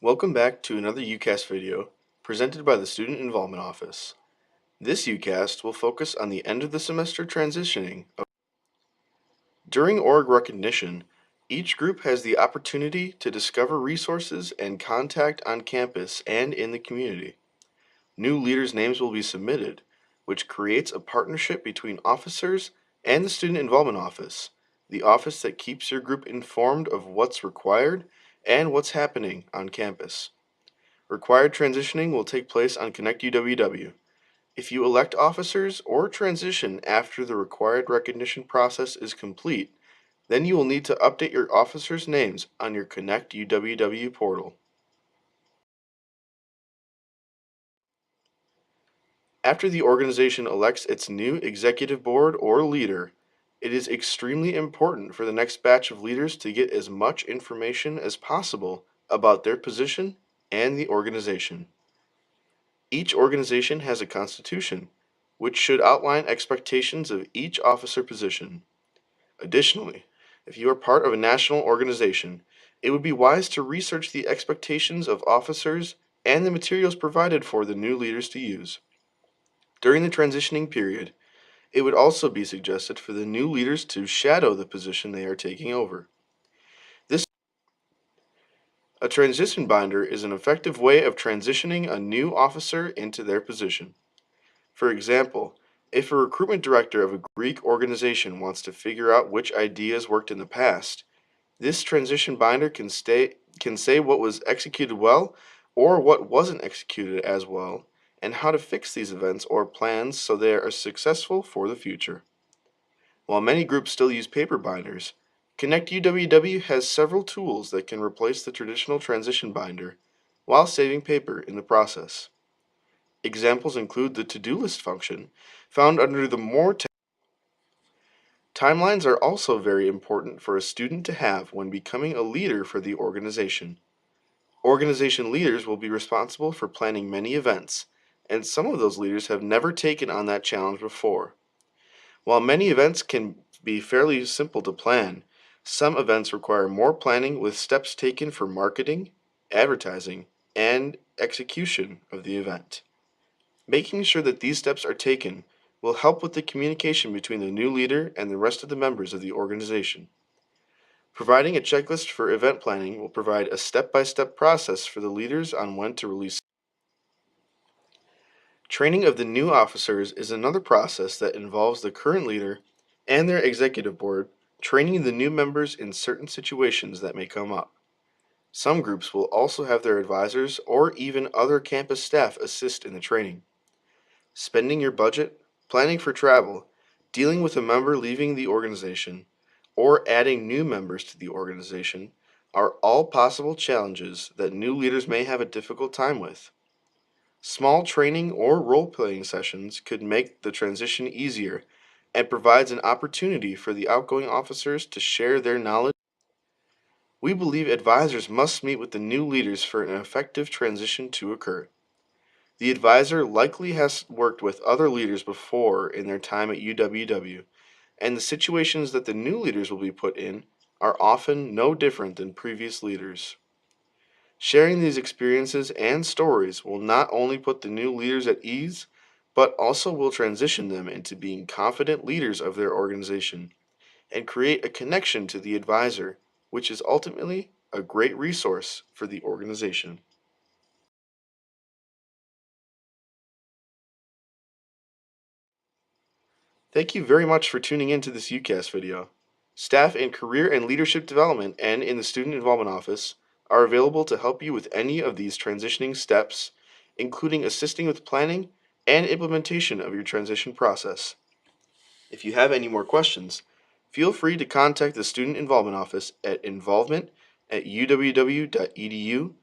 Welcome back to another uCast video presented by the Student Involvement Office. This uCast will focus on the end of the semester transitioning. During org recognition, each group has the opportunity to discover resources and contact on campus and in the community. New leaders' names will be submitted, which creates a partnership between officers and the Student Involvement Office, the office that keeps your group informed of what's required and what's happening on campus. Required transitioning will take place on Connect UW-W. If you elect officers or transition after the required recognition process is complete, then you will need to update your officers' names on your Connect UW-W portal. After the organization elects its new executive board or leader, it is extremely important for the next batch of leaders to get as much information as possible about their position and the organization. Each organization has a constitution, which should outline expectations of each officer position. Additionally, if you are part of a national organization, it would be wise to research the expectations of officers and the materials provided for the new leaders to use. During the transitioning period, it would also be suggested for the new leaders to shadow the position they are taking over. A transition binder is an effective way of transitioning a new officer into their position. For example, if a recruitment director of a Greek organization wants to figure out which ideas worked in the past, this transition binder can say what was executed well or what wasn't executed as well, and how to fix these events or plans so they are successful for the future. While many groups still use paper binders, Connect UW-W has several tools that can replace the traditional transition binder while saving paper in the process. Examples include the to-do list function, found under the More tab. Timelines are also very important for a student to have when becoming a leader for the organization. Organization leaders will be responsible for planning many events, and some of those leaders have never taken on that challenge before. While many events can be fairly simple to plan, some events require more planning with steps taken for marketing, advertising, and execution of the event. Making sure that these steps are taken will help with the communication between the new leader and the rest of the members of the organization. Providing a checklist for event planning will provide a step-by-step process for the leaders on when to release. Training of the new officers is another process that involves the current leader and their executive board training the new members in certain situations that may come up. Some groups will also have their advisors or even other campus staff assist in the training. Spending your budget, planning for travel, dealing with a member leaving the organization, or adding new members to the organization are all possible challenges that new leaders may have a difficult time with. Small training or role-playing sessions could make the transition easier and provides an opportunity for the outgoing officers to share their knowledge. We believe advisors must meet with the new leaders for an effective transition to occur. The advisor likely has worked with other leaders before in their time at UW-W, and the situations that the new leaders will be put in are often no different than previous leaders. Sharing these experiences and stories will not only put the new leaders at ease, but also will transition them into being confident leaders of their organization and create a connection to the advisor, which is ultimately a great resource for the organization. Thank you very much for tuning in to this uCast video. Staff in Career and Leadership Development and in the Student Involvement Office are available to help you with any of these transitioning steps, including assisting with planning and implementation of your transition process. If you have any more questions, feel free to contact the Student Involvement Office at involvement@uww.edu